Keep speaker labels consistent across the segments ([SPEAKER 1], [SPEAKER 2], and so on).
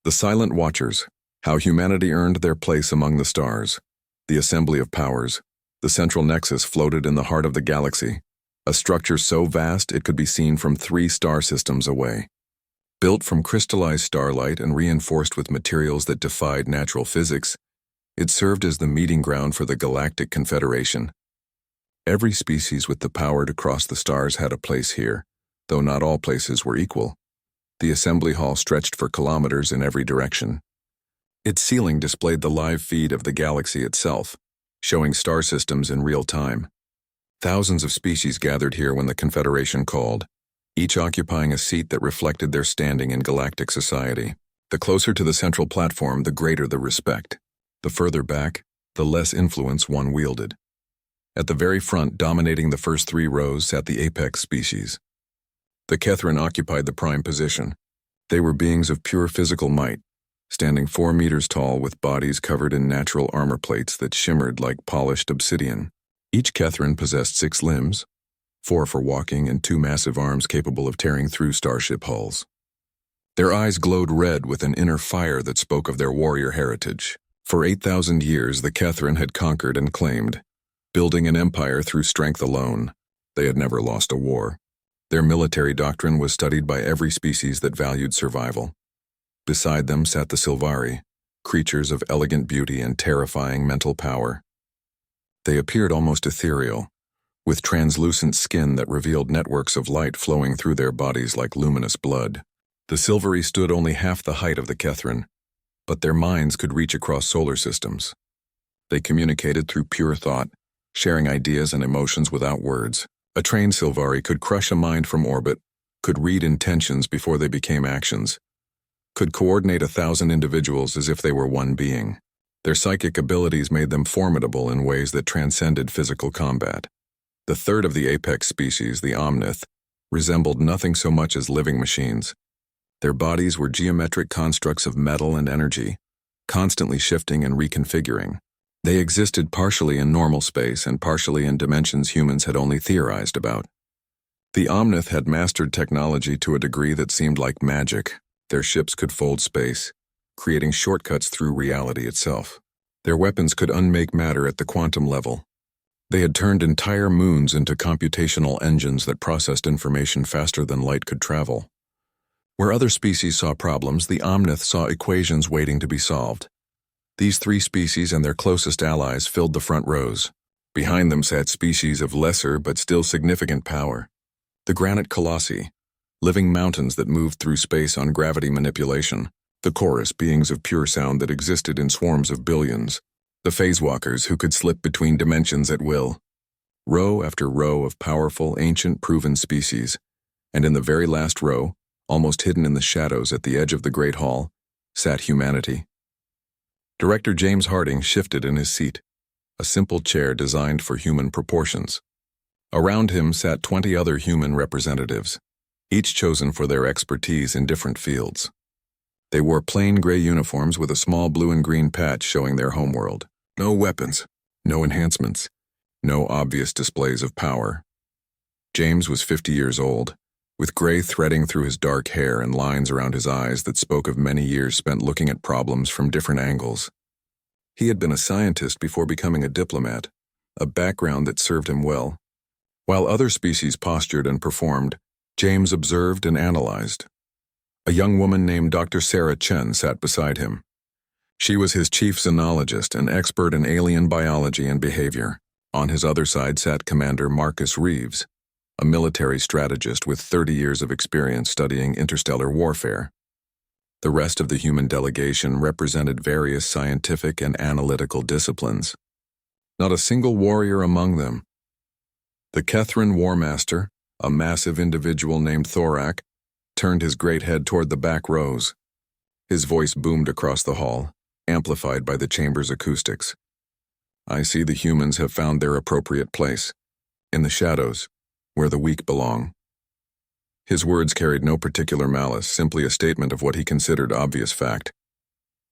[SPEAKER 1] The Silent Watchers, How Humanity Earned Their Place Among the Stars. The Assembly of Powers. The central nexus floated in the heart of the galaxy, a structure so vast it could be seen from 3 star systems away. Built from crystallized starlight and reinforced with materials that defied natural physics, it served as the meeting ground for the Galactic Confederation. Every species with the power to cross the stars had a place here, though not all places were equal. The assembly hall stretched for kilometers in every direction. Its ceiling displayed the live feed of the galaxy itself, showing star systems in real time. Thousands of species gathered here when the Confederation called, each occupying a seat that reflected their standing in galactic society. The closer to the central platform, the greater the respect. The further back, the less influence one wielded. At the very front, dominating the first 3 rows, sat the apex species. The Kethrin occupied the prime position. They were beings of pure physical might, standing 4 meters tall with bodies covered in natural armor plates that shimmered like polished obsidian. Each Kethrin possessed 6 limbs, 4 for walking and 2 massive arms capable of tearing through starship hulls. Their eyes glowed red with an inner fire that spoke of their warrior heritage. For 8,000 years, the Kethrin had conquered and claimed, building an empire through strength alone. They had never lost a war. Their military doctrine was studied by every species that valued survival. Beside them sat the Sylvari, creatures of elegant beauty and terrifying mental power. They appeared almost ethereal, with translucent skin that revealed networks of light flowing through their bodies like luminous blood. The Sylvari stood only half the height of the Kethrin, but their minds could reach across solar systems. They communicated through pure thought, sharing ideas and emotions without words. A trained Sylvari could crush a mind from orbit, could read intentions before they became actions, could coordinate 1,000 individuals as if they were one being. Their psychic abilities made them formidable in ways that transcended physical combat. The third of the apex species, the Omnith, resembled nothing so much as living machines. Their bodies were geometric constructs of metal and energy, constantly shifting and reconfiguring. They existed partially in normal space and partially in dimensions humans had only theorized about. The Omnith had mastered technology to a degree that seemed like magic. Their ships could fold space, creating shortcuts through reality itself. Their weapons could unmake matter at the quantum level. They had turned entire moons into computational engines that processed information faster than light could travel. Where other species saw problems, the Omnith saw equations waiting to be solved. These 3 species and their closest allies filled the front rows. Behind them sat species of lesser but still significant power. The granite colossi, living mountains that moved through space on gravity manipulation. The chorus, beings of pure sound that existed in swarms of billions. The phasewalkers who could slip between dimensions at will. Row after row of powerful, ancient, proven species. And in the very last row, almost hidden in the shadows at the edge of the Great Hall, sat humanity. Director James Harding shifted in his seat, a simple chair designed for human proportions. Around him sat 20 other human representatives, each chosen for their expertise in different fields. They wore plain gray uniforms with a small blue and green patch showing their homeworld. No weapons, no enhancements, no obvious displays of power. James was 50 years old, with gray threading through his dark hair and lines around his eyes that spoke of many years spent looking at problems from different angles. He had been a scientist before becoming a diplomat, a background that served him well. While other species postured and performed, James observed and analyzed. A young woman named Dr. Sarah Chen sat beside him. She was his chief xenologist and expert in alien biology and behavior. On his other side sat Commander Marcus Reeves, a military strategist with 30 years of experience studying interstellar warfare. The rest of the human delegation represented various scientific and analytical disciplines. Not a single warrior among them. The Kethrin War Master, a massive individual named Thorak, turned his great head toward the back rows. His voice boomed across the hall, amplified by the chamber's acoustics. I see the humans have found their appropriate place, in the shadows, where the weak belong. His words carried no particular malice, simply a statement of what he considered obvious fact.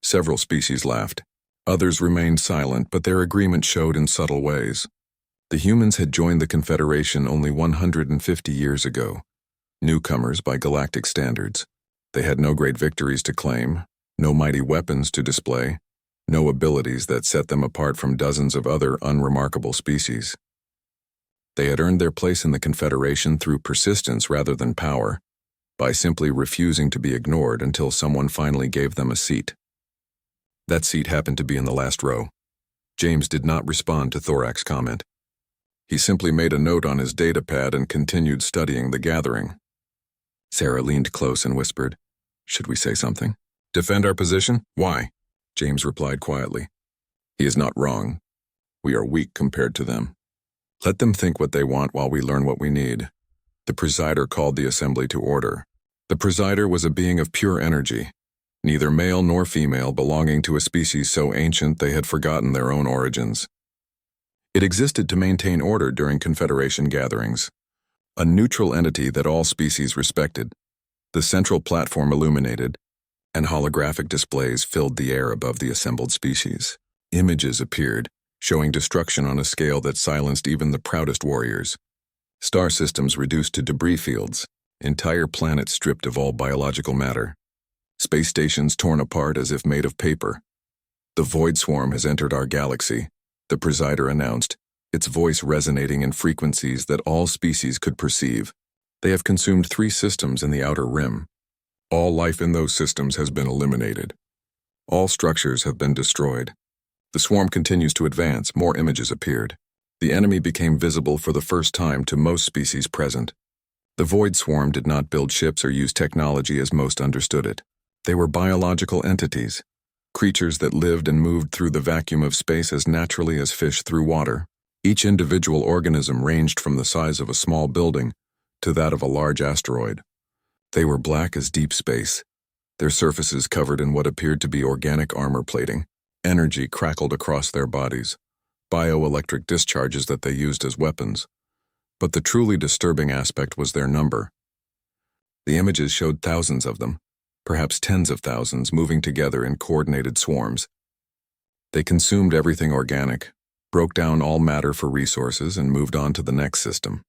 [SPEAKER 1] Several species laughed. Others remained silent, but their agreement showed in subtle ways. The humans had joined the Confederation only 150 years ago, newcomers by galactic standards. They had no great victories to claim, No mighty weapons to display, no abilities that set them apart from dozens of other unremarkable species. They had earned their place in the Confederation through persistence rather than power, by simply refusing to be ignored until someone finally gave them a seat. That seat happened to be in the last row. James did not respond to Thorak's comment. He simply made a note on his datapad and continued studying the gathering. Sarah leaned close and whispered, "Should we say something?" "Defend our position? Why?" James replied quietly. "He is not wrong. We are weak compared to them. Let them think what they want while we learn what we need." The presider called the assembly to order. The presider was a being of pure energy, neither male nor female, belonging to a species so ancient they had forgotten their own origins. It existed to maintain order during Confederation gatherings, a neutral entity that all species respected. The central platform illuminated, and holographic displays filled the air above the assembled species. Images appeared, showing destruction on a scale that silenced even the proudest warriors. Star systems reduced to debris fields, entire planets stripped of all biological matter, space stations torn apart as if made of paper. "The Void Swarm has entered our galaxy," the presider announced, its voice resonating in frequencies that all species could perceive. "They have consumed 3 systems in the outer rim. All life in those systems has been eliminated. All structures have been destroyed. The swarm continues to advance. More images appeared. The enemy became visible for the first time to most species present. The Void Swarm did not build ships or use technology as most understood it. They were biological entities, creatures that lived and moved through the vacuum of space as naturally as fish through water. Each individual organism ranged from the size of a small building to that of a large asteroid. They were black as deep space, their surfaces covered in what appeared to be organic armor plating. Energy crackled across their bodies, bioelectric discharges that they used as weapons. But the truly disturbing aspect was their number. The images showed thousands of them, perhaps tens of thousands, moving together in coordinated swarms. They consumed everything organic, broke down all matter for resources, and moved on to the next system.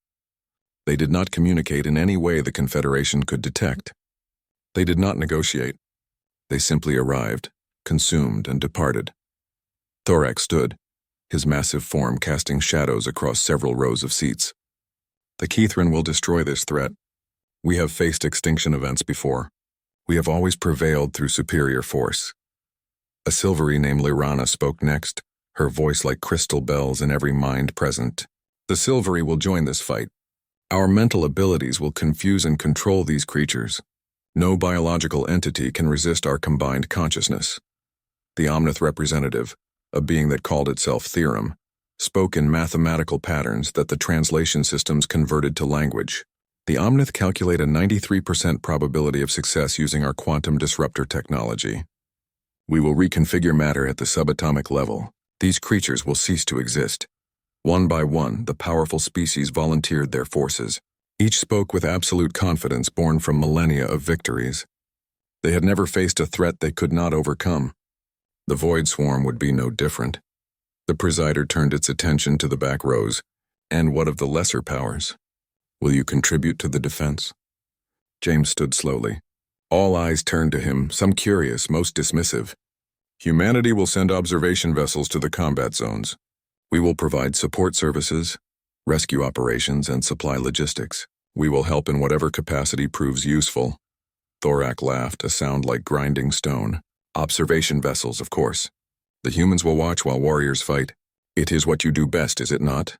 [SPEAKER 1] They did not communicate in any way the Confederation could detect. They did not negotiate. They simply arrived, consumed, and departed. Thorak stood, his massive form casting shadows across several rows of seats. "The Kithrin will destroy this threat. We have faced extinction events before. We have always prevailed through superior force." A Silvery named Lyrana spoke next, her voice like crystal bells in every mind present. "The Silvery will join this fight. Our mental abilities will confuse and control these creatures. No biological entity can resist our combined consciousness." The Omnith representative, a being that called itself Theorem, spoke in mathematical patterns that the translation systems converted to language. "The Omnith calculate a 93% probability of success using our quantum disruptor technology. We will reconfigure matter at the subatomic level. These creatures will cease to exist." One by one, the powerful species volunteered their forces. Each spoke with absolute confidence born from millennia of victories. They had never faced a threat they could not overcome. The Void Swarm would be no different. The presider turned its attention to the back rows. "And what of the lesser powers? Will you contribute to the defense?" James stood slowly. All eyes turned to him, some curious, most dismissive. "Humanity will send observation vessels to the combat zones. We will provide support services, rescue operations, and supply logistics. We will help in whatever capacity proves useful." Thorak laughed, a sound like grinding stone. "Observation vessels, of course. The humans will watch while warriors fight. It is what you do best, is it not?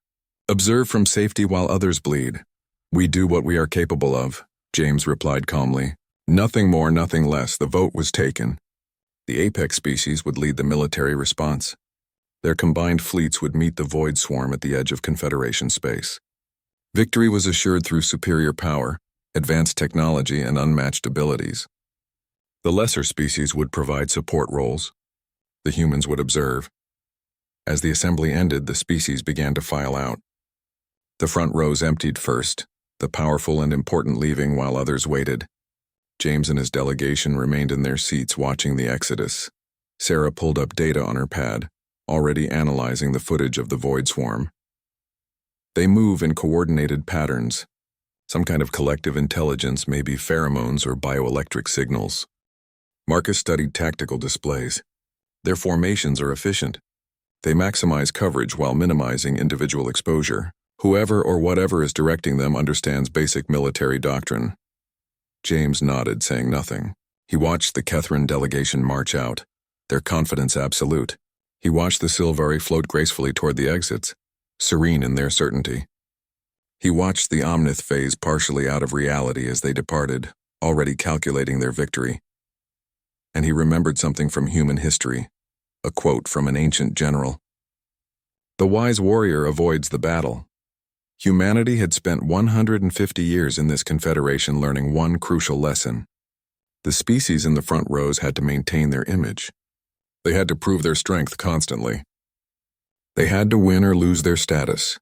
[SPEAKER 1] Observe from safety while others bleed." "We do what we are capable of," James replied calmly. "Nothing more, nothing less. The vote was taken. The apex species would lead the military response. Their combined fleets would meet the Void Swarm at the edge of Confederation space. Victory was assured through superior power, advanced technology, and unmatched abilities. The lesser species would provide support roles. The humans would observe. As the assembly ended, the species began to file out. The front rows emptied first, the powerful and important leaving while others waited. James and his delegation remained in their seats watching the exodus. Sarah pulled up data on her pad, already analyzing the footage of the Void Swarm. They move in coordinated patterns, some kind of collective intelligence, maybe pheromones or bioelectric signals. Marcus studied tactical displays. Their formations are efficient. They maximize coverage while minimizing individual exposure. Whoever or whatever is directing them understands basic military doctrine. James nodded, saying nothing. He watched the Kethrin delegation march out, their confidence absolute. He watched the Silvari float gracefully toward the exits, serene in their certainty. He watched the Omnith phase partially out of reality as they departed, already calculating their victory. And he remembered something from human history, a quote from an ancient general. The wise warrior avoids the battle. Humanity had spent 150 years in this confederation learning one crucial lesson. The species in the front rows had to maintain their image. They had to prove their strength constantly. They had to win or lose their status.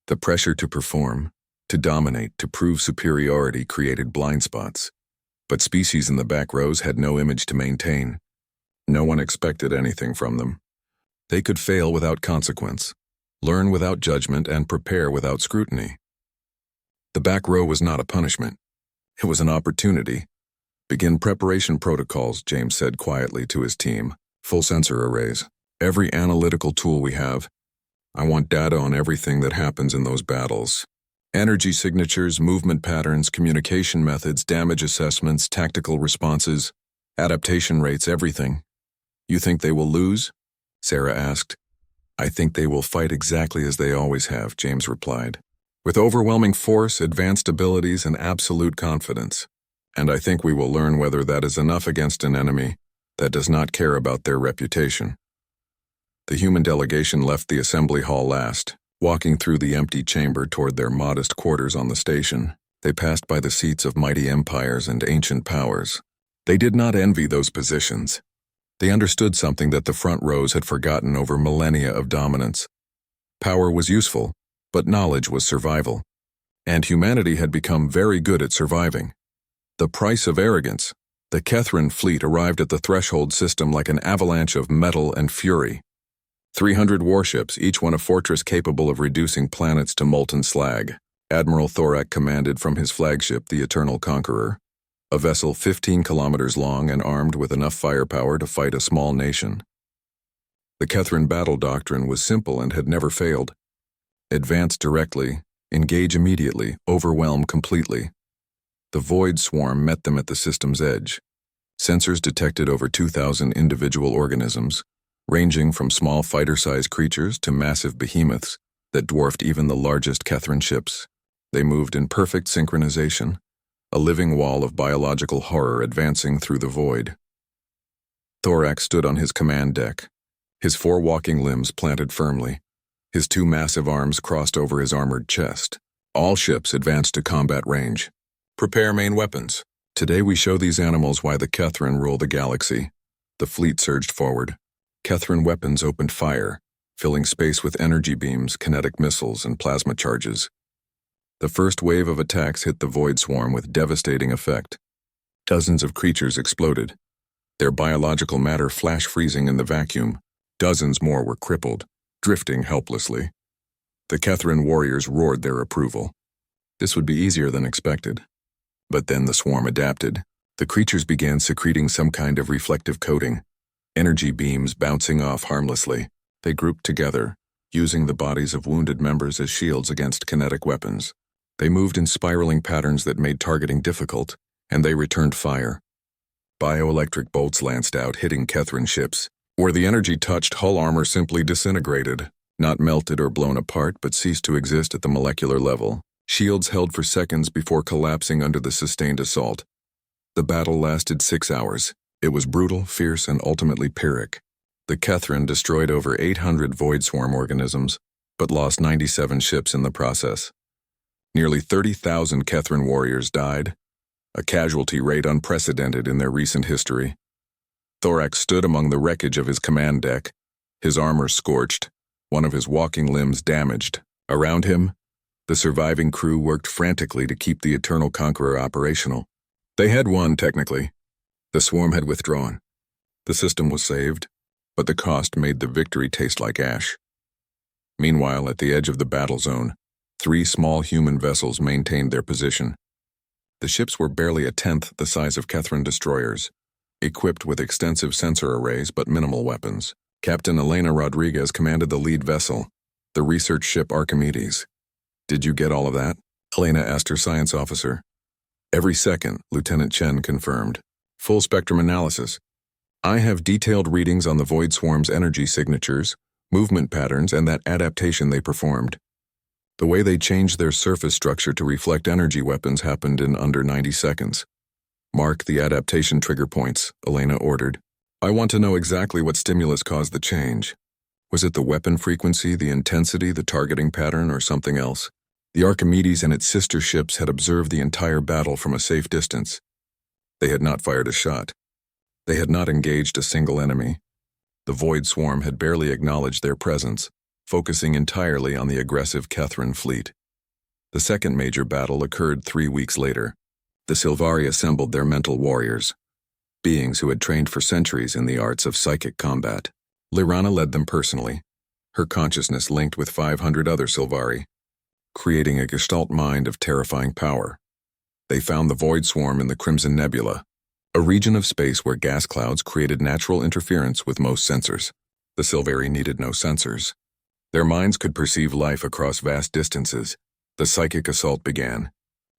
[SPEAKER 1] The pressure to perform, to dominate, to prove superiority created blind spots. But species in the back rows had no image to maintain. No one expected anything from them. They could fail without consequence, learn without judgment, and prepare without scrutiny. The back row was not a punishment. It was an opportunity. Begin preparation protocols, James said quietly to his team. Full sensor arrays. Every analytical tool we have. I want data on everything that happens in those battles. Energy signatures, movement patterns, communication methods, damage assessments, tactical responses, adaptation rates, everything. You think they will lose? Sarah asked. I think they will fight exactly as they always have, James replied. With overwhelming force, advanced abilities, and absolute confidence. And I think we will learn whether that is enough against an enemy that does not care about their reputation. The human delegation left the assembly hall last, walking through the empty chamber toward their modest quarters on the station. They passed by the seats of mighty empires and ancient powers. They did not envy those positions. They understood something that the front rows had forgotten over millennia of dominance. Power was useful, but knowledge was survival. And humanity had become very good at surviving. The price of arrogance. The Kethrin fleet arrived at the threshold system like an avalanche of metal and fury. 300 warships, each one a fortress capable of reducing planets to molten slag. Admiral Thorak commanded from his flagship, the Eternal Conqueror, a vessel 15 kilometers long and armed with enough firepower to fight a small nation. The Kethrin battle doctrine was simple and had never failed. Advance directly, engage immediately, overwhelm completely. The Void Swarm met them at the system's edge. Sensors detected over 2,000 individual organisms, ranging from small fighter-sized creatures to massive behemoths that dwarfed even the largest Kethrin ships. They moved in perfect synchronization, a living wall of biological horror advancing through the void. Thorak stood on his command deck, his 4 walking limbs planted firmly, his 2 massive arms crossed over his armored chest. All ships advanced to combat range. Prepare main weapons. Today we show these animals why the Kethrin rule the galaxy. The fleet surged forward. Kethrin weapons opened fire, filling space with energy beams, kinetic missiles, and plasma charges. The first wave of attacks hit the Void Swarm with devastating effect. Dozens of creatures exploded, their biological matter flash freezing in the vacuum. Dozens more were crippled, drifting helplessly. The Kethrin warriors roared their approval. This would be easier than expected. But then the swarm adapted. The creatures began secreting some kind of reflective coating, energy beams bouncing off harmlessly. They grouped together, using the bodies of wounded members as shields against kinetic weapons. They moved in spiraling patterns that made targeting difficult, and they returned fire. Bioelectric bolts lanced out, hitting Kethrin ships. Where the energy touched, hull armor simply disintegrated, not melted or blown apart, but ceased to exist at the molecular level. Shields held for seconds before collapsing under the sustained assault. The battle lasted 6 hours. It was brutal, fierce, and ultimately Pyrrhic. The Kethrin destroyed over 800 Void Swarm organisms, but lost 97 ships in the process. Nearly 30,000 Kethrin warriors died, a casualty rate unprecedented in their recent history. Thorak stood among the wreckage of his command deck, his armor scorched, one of his walking limbs damaged. Around him, the surviving crew worked frantically to keep the Eternal Conqueror operational. They had won, technically. The swarm had withdrawn. The system was saved, but the cost made the victory taste like ash. Meanwhile, at the edge of the battle zone, 3 small human vessels maintained their position. The ships were barely a tenth the size of Kethrin destroyers, equipped with extensive sensor arrays but minimal weapons. Captain Elena Rodriguez commanded the lead vessel, the research ship Archimedes. "Did you get all of that?" Elena asked her science officer. "Every second," Lieutenant Chen confirmed. "Full spectrum analysis. I have detailed readings on the Void Swarm's energy signatures, movement patterns, and that adaptation they performed. The way they changed their surface structure to reflect energy weapons happened in under 90 seconds. Mark the adaptation trigger points," Elena ordered. "I want to know exactly what stimulus caused the change. Was it the weapon frequency, the intensity, the targeting pattern, or something else?" The Archimedes and its sister ships had observed the entire battle from a safe distance. They had not fired a shot. They had not engaged a single enemy. The Void Swarm had barely acknowledged their presence, focusing entirely on the aggressive Catherine fleet. The second major battle occurred 3 weeks later. The Sylvari assembled their mental warriors, beings who had trained for centuries in the arts of psychic combat. Lyrana led them personally, her consciousness linked with 500 other Sylvari, creating a gestalt mind of terrifying power. They found the Void Swarm in the Crimson Nebula, a region of space where gas clouds created natural interference with most sensors. The Sylvari needed no sensors. Their minds could perceive life across vast distances. The psychic assault began.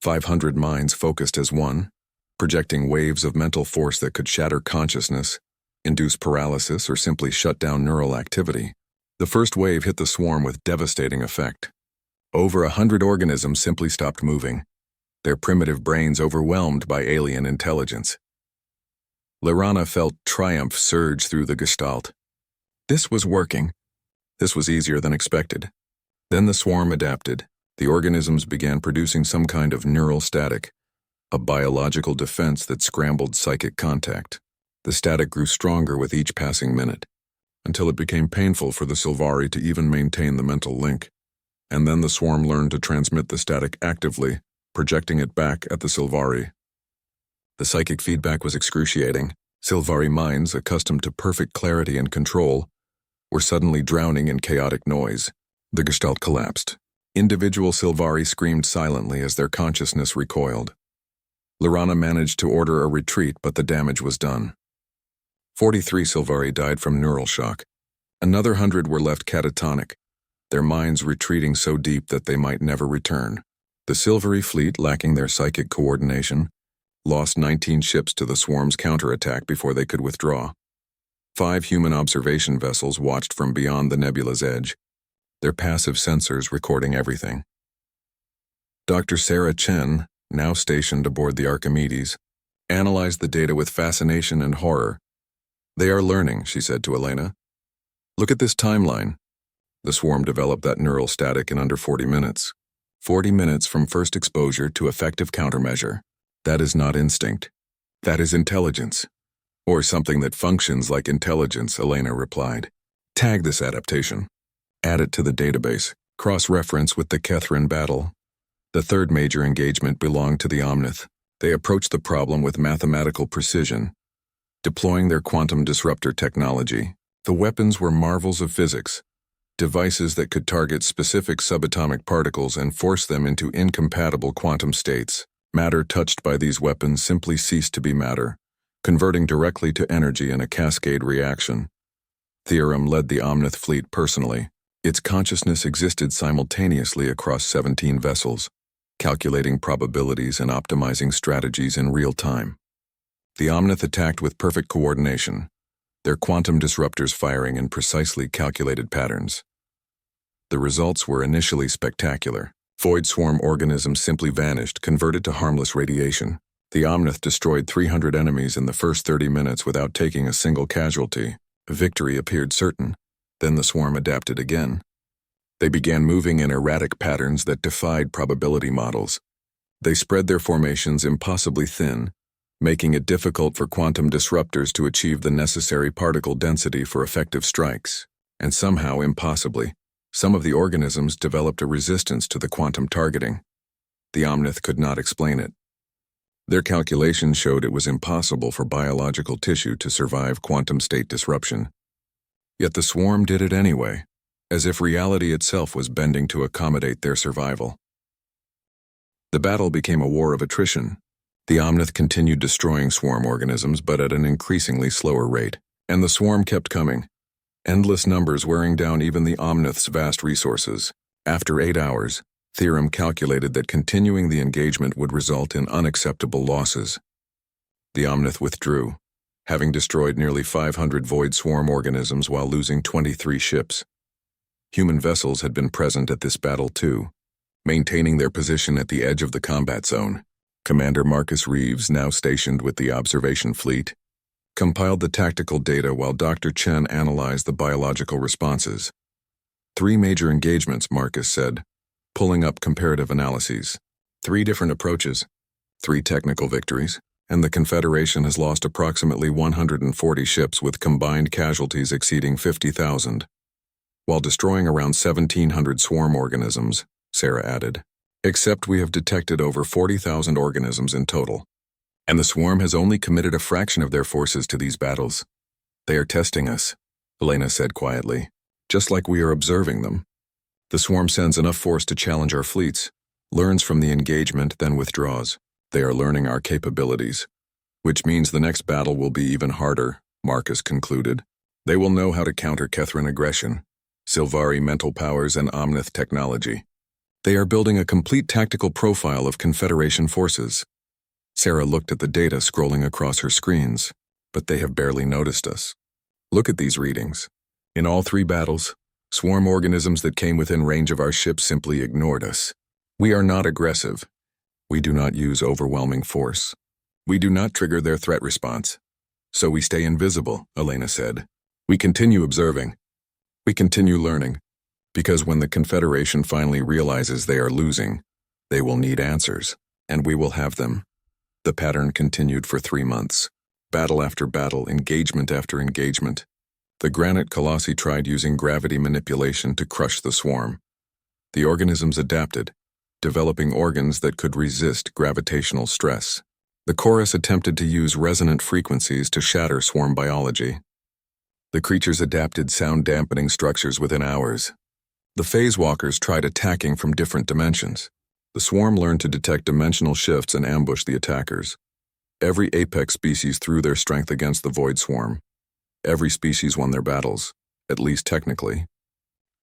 [SPEAKER 1] 500 minds focused as one, projecting waves of mental force that could shatter consciousness, induce paralysis, or simply shut down neural activity. The first wave hit the swarm with devastating effect. Over 100 organisms simply stopped moving, their primitive brains overwhelmed by alien intelligence. Lyrana felt triumph surge through the gestalt. This was working. This was easier than expected. Then the swarm adapted. The organisms began producing some kind of neural static, a biological defense that scrambled psychic contact. The static grew stronger with each passing minute, until it became painful for the Sylvari to even maintain the mental link. And then the swarm learned to transmit the static actively, projecting it back at the Sylvari. The psychic feedback was excruciating. Sylvari minds, accustomed to perfect clarity and control, were suddenly drowning in chaotic noise. The gestalt collapsed. Individual Sylvari screamed silently as their consciousness recoiled. Lyrana managed to order a retreat, but the damage was done. 43 Sylvari died from neural shock. Another 100 were left catatonic, their minds retreating so deep that they might never return. The Sylvari fleet, lacking their psychic coordination, lost 19 ships to the swarm's counterattack before they could withdraw. 5 human observation vessels watched from beyond the nebula's edge, their passive sensors recording everything. Dr. Sarah Chen, now stationed aboard the Archimedes, analyzed the data with fascination and horror. "They are learning," she said to Elena. "Look at this timeline." The swarm developed that neural static in under 40 minutes. 40 minutes from first exposure to effective countermeasure. That is not instinct. That is intelligence. Or something that functions like intelligence, Elena replied. "Tag this adaptation. Add it to the database. Cross-reference with the Catherine battle." The third major engagement belonged to the Omnith. They approached the problem with mathematical precision, deploying their quantum disruptor technology. The weapons were marvels of physics, devices that could target specific subatomic particles and force them into incompatible quantum states. Matter touched by these weapons simply ceased to be matter, converting directly to energy in a cascade reaction. Theorem led the Omnith fleet personally. Its consciousness existed simultaneously across 17 vessels, calculating probabilities and optimizing strategies in real time. The Omnith attacked with perfect coordination, their quantum disruptors firing in precisely calculated patterns. The results were initially spectacular. Void Swarm organisms simply vanished, converted to harmless radiation. The Omnith destroyed 300 enemies in the first 30 minutes without taking a single casualty. Victory appeared certain. Then the swarm adapted again. They began moving in erratic patterns that defied probability models. They spread their formations impossibly thin, making it difficult for quantum disruptors to achieve the necessary particle density for effective strikes. And somehow, impossibly, some of the organisms developed a resistance to the quantum targeting. The Omnith could not explain it. Their calculations showed it was impossible for biological tissue to survive quantum state disruption. Yet the swarm did it anyway, as if reality itself was bending to accommodate their survival. The battle became a war of attrition. The Omnith continued destroying swarm organisms, but at an increasingly slower rate. And the swarm kept coming. Endless numbers wearing down even the Omnith's vast resources. After 8 hours, Theorem calculated that continuing the engagement would result in unacceptable losses. The Omnith withdrew, having destroyed nearly 500 void swarm organisms while losing 23 ships. Human vessels had been present at this battle too, maintaining their position at the edge of the combat zone. Commander Marcus Reeves, now stationed with the observation fleet, compiled the tactical data while Dr. Chen analyzed the biological responses. 3 major engagements, Marcus said, pulling up comparative analyses. 3 different approaches, 3 technical victories, and the Confederation has lost approximately 140 ships with combined casualties exceeding 50,000, while destroying around 1,700 swarm organisms, Sarah added. Except we have detected over 40,000 organisms in total. And the swarm has only committed a fraction of their forces to these battles. They are testing us, Elena said quietly, just like we are observing them. The swarm sends enough force to challenge our fleets, learns from the engagement, then withdraws. They are learning our capabilities, which means the next battle will be even harder, Marcus concluded. They will know how to counter Kethran aggression, Sylvari mental powers, and Omnith technology. They are building a complete tactical profile of Confederation forces. Sarah looked at the data scrolling across her screens, but they have barely noticed us. Look at these readings. In all 3 battles, swarm organisms that came within range of our ships simply ignored us. We are not aggressive. We do not use overwhelming force. We do not trigger their threat response. So we stay invisible, Elena said. We continue observing. We continue learning. Because when the Confederation finally realizes they are losing, they will need answers, and we will have them. The pattern continued for 3 months. Battle after battle, engagement after engagement. The granite colossi tried using gravity manipulation to crush the swarm. The organisms adapted, developing organs that could resist gravitational stress. The chorus attempted to use resonant frequencies to shatter swarm biology. The creatures adapted sound-dampening structures within hours. The phase walkers tried attacking from different dimensions. The swarm learned to detect dimensional shifts and ambush the attackers. Every apex species threw their strength against the void swarm. Every species won their battles, at least technically.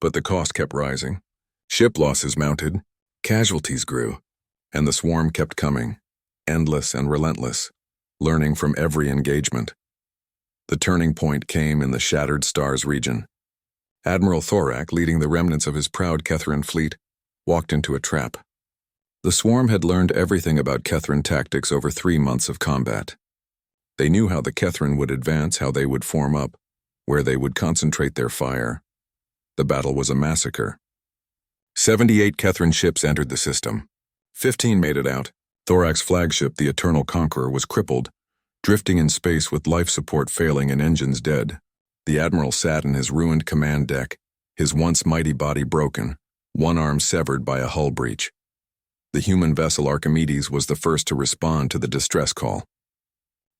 [SPEAKER 1] But the cost kept rising. Ship losses mounted, casualties grew, and the swarm kept coming, endless and relentless, learning from every engagement. The turning point came in the Shattered Stars region. Admiral Thorak, leading the remnants of his proud Kethran fleet, walked into a trap. The swarm had learned everything about Kethran tactics over 3 months of combat. They knew how the Kethran would advance, how they would form up, where they would concentrate their fire. The battle was a massacre. 78 Kethran ships entered the system. 15 made it out. Thorak's flagship, the Eternal Conqueror, was crippled, drifting in space with life support failing and engines dead. The Admiral sat in his ruined command deck, his once mighty body broken, one arm severed by a hull breach. The human vessel Archimedes was the first to respond to the distress call.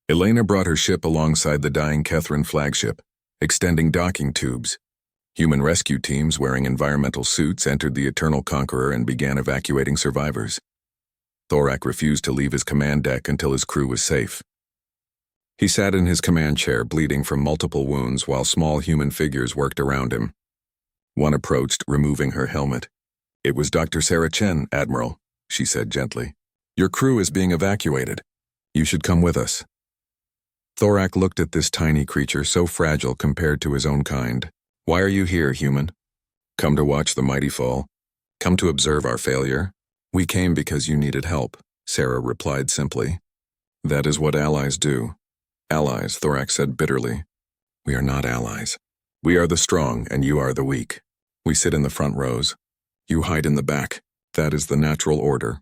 [SPEAKER 1] Elena brought her ship alongside the dying Kethran flagship, extending docking tubes. Human rescue teams wearing environmental suits entered the Eternal Conqueror and began evacuating survivors. Thorak refused to leave his command deck until his crew was safe. He sat in his command chair, bleeding from multiple wounds while small human figures worked around him. One approached, removing her helmet. "It was Dr. Sarah Chen, Admiral," she said gently. "Your crew is being evacuated. You should come with us." Thorak looked at this tiny creature, so fragile compared to his own kind. "Why are you here, human? Come to watch the mighty fall? Come to observe our failure?" "We came because you needed help," Sarah replied simply. "That is what allies do." "Allies," Thorak said bitterly. "We are not allies. We are the strong and you are the weak. We sit in the front rows. You hide in the back. That is the natural order."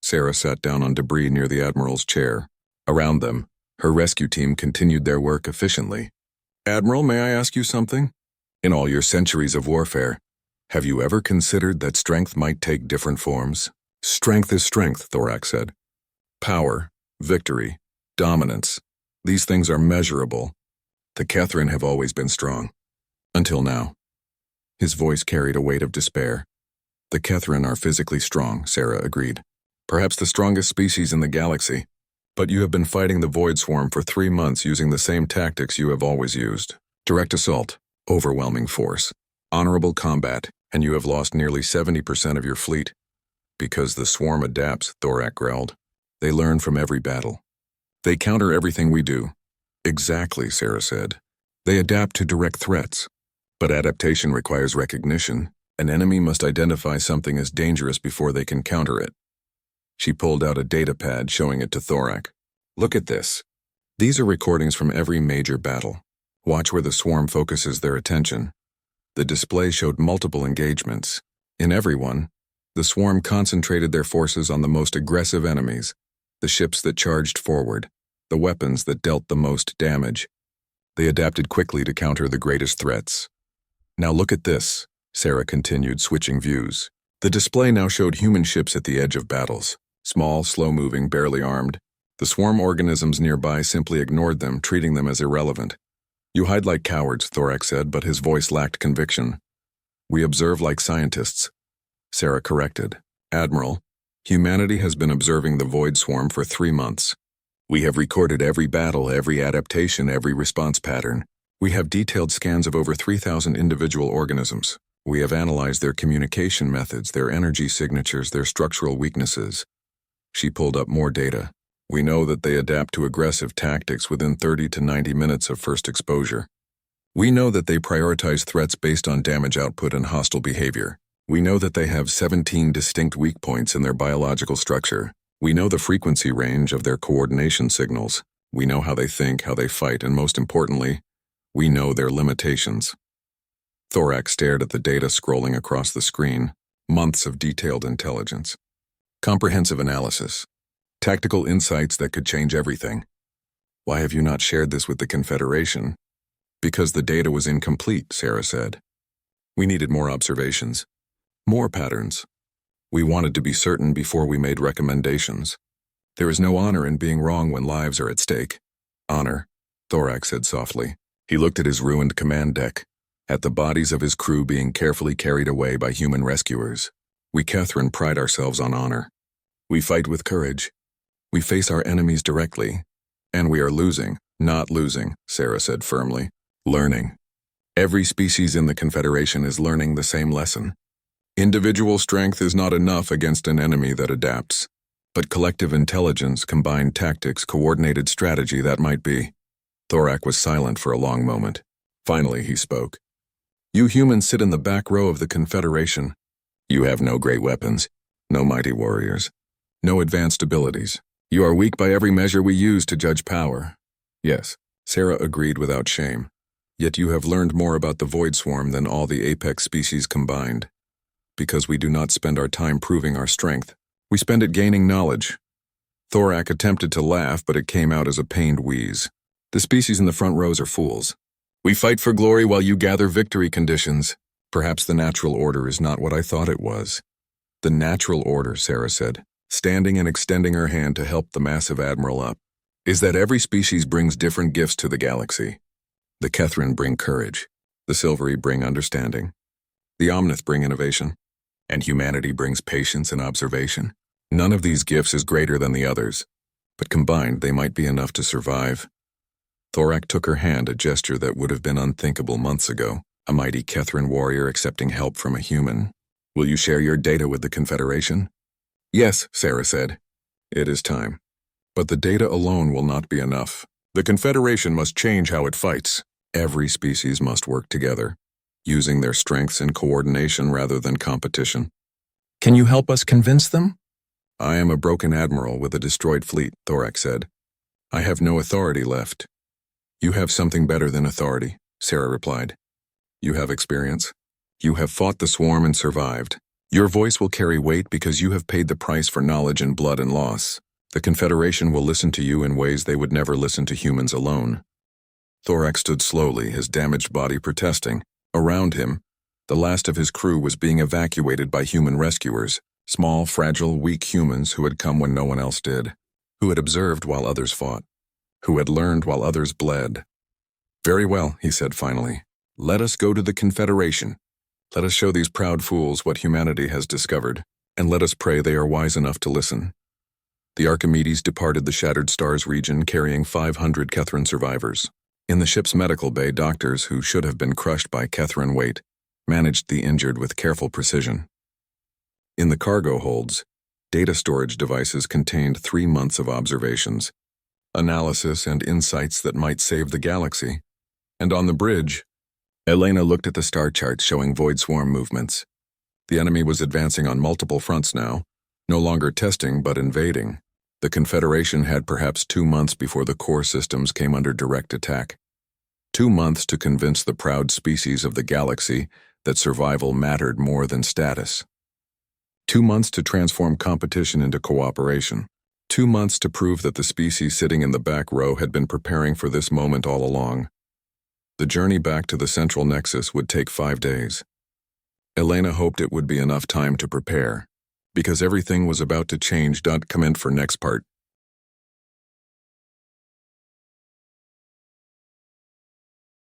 [SPEAKER 1] Sarah sat down on debris near the Admiral's chair. Around them, her rescue team continued their work efficiently. "Admiral, may I ask you something? In all your centuries of warfare, have you ever considered that strength might take different forms?" "Strength is strength," Thorak said. "Power, victory, dominance. These things are measurable. The Kethran have always been strong. Until now." His voice carried a weight of despair. "The Kethran are physically strong," Sarah agreed. "Perhaps the strongest species in the galaxy. But you have been fighting the Void Swarm for 3 months using the same tactics you have always used. Direct assault, overwhelming force, honorable combat, and you have lost nearly 70% of your fleet. Because the swarm adapts, Thorak growled. They learn from every battle. They counter everything we do. Exactly, Sarah said. They adapt to direct threats. But adaptation requires recognition. An enemy must identify something as dangerous before they can counter it. She pulled out a data pad, showing it to Thorak. Look at this. These are recordings from every major battle. Watch where the swarm focuses their attention. The display showed multiple engagements. In every one, the swarm concentrated their forces on the most aggressive enemies, the ships that charged forward, the weapons that dealt the most damage. They adapted quickly to counter the greatest threats. Now look at this, Sarah continued, switching views. The display now showed human ships at the edge of battles. Small, slow-moving, barely armed. The swarm organisms nearby simply ignored them, treating them as irrelevant. You hide like cowards, Thorak said, but his voice lacked conviction. We observe like scientists. Sarah corrected. Admiral, humanity has been observing the Void Swarm for 3 months. We have recorded every battle, every adaptation, every response pattern. We have detailed scans of over 3,000 individual organisms. We have analyzed their communication methods, their energy signatures, their structural weaknesses. She pulled up more data. We know that they adapt to aggressive tactics within 30 to 90 minutes of first exposure. We know that they prioritize threats based on damage output and hostile behavior. We know that they have 17 distinct weak points in their biological structure. We know the frequency range of their coordination signals. We know how they think, how they fight, and most importantly, we know their limitations. Thorak stared at the data scrolling across the screen. Months of detailed intelligence. Comprehensive analysis. Tactical insights that could change everything. Why have you not shared this with the Confederation? Because the data was incomplete, Sarah said. We needed more observations. More patterns. We wanted to be certain before we made recommendations. There is no honor in being wrong when lives are at stake. Honor, Thorak said softly. He looked at his ruined command deck, at the bodies of his crew being carefully carried away by human rescuers. We Catherine pride ourselves on honor. We fight with courage. We face our enemies directly. And we are losing, not losing, Sarah said firmly. Learning. Every species in the Confederation is learning the same lesson. Individual strength is not enough against an enemy that adapts. But collective intelligence, combined tactics, coordinated strategy, that might be. Thorak was silent for a long moment. Finally, he spoke. You humans sit in the back row of the Confederation. You have no great weapons, no mighty warriors, no advanced abilities. You are weak by every measure we use to judge power. Yes, Sarah agreed without shame. Yet you have learned more about the Void Swarm than all the apex species combined. Because we do not spend our time proving our strength. We spend it gaining knowledge. Thorak attempted to laugh, but it came out as a pained wheeze. The species in the front rows are fools. We fight for glory while you gather victory conditions. Perhaps the natural order is not what I thought it was. The natural order, Sarah said, standing and extending her hand to help the massive admiral up, is that every species brings different gifts to the galaxy. The Kethrin bring courage. The Silvery bring understanding. The Omnith bring innovation. And humanity brings patience and observation. None of these gifts is greater than the others, but combined they might be enough to survive. Thorak took her hand, a gesture that would have been unthinkable months ago. A mighty Kethrin warrior accepting help from a human. Will you share your data with the Confederation? Yes, Sarah said. It is time. But the data alone will not be enough. The Confederation must change how it fights. Every species must work together, using their strengths in coordination rather than competition. Can you help us convince them? I am a broken admiral with a destroyed fleet, Thorak said. I have no authority left. You have something better than authority, Sarah replied. You have experience. You have fought the swarm and survived. Your voice will carry weight because you have paid the price for knowledge and blood and loss. The Confederation will listen to you in ways they would never listen to humans alone. Thorak stood slowly, his damaged body protesting. Around him, the last of his crew was being evacuated by human rescuers, small, fragile, weak humans who had come when no one else did, who had observed while others fought, who had learned while others bled. Very well, he said finally. Let us go to the Confederation. Let us show these proud fools what humanity has discovered, and let us pray they are wise enough to listen. The Archimedes departed the Shattered Stars region carrying 500 Kethran survivors. In the ship's medical bay, doctors, who should have been crushed by Kethran weight, managed the injured with careful precision. In the cargo holds, data storage devices contained 3 months of observations, analysis and insights that might save the galaxy. And on the bridge, Elena looked at the star charts showing void swarm movements. The enemy was advancing on multiple fronts now, no longer testing but invading. The Confederation had perhaps 2 months before the core systems came under direct attack. 2 months to convince the proud species of the galaxy that survival mattered more than status. 2 months to transform competition into cooperation. 2 months to prove that the species sitting in the back row had been preparing for this moment all along. The journey back to the central nexus would take 5 days. Elena hoped it would be enough time to prepare, because everything was about to change. Comment for next part.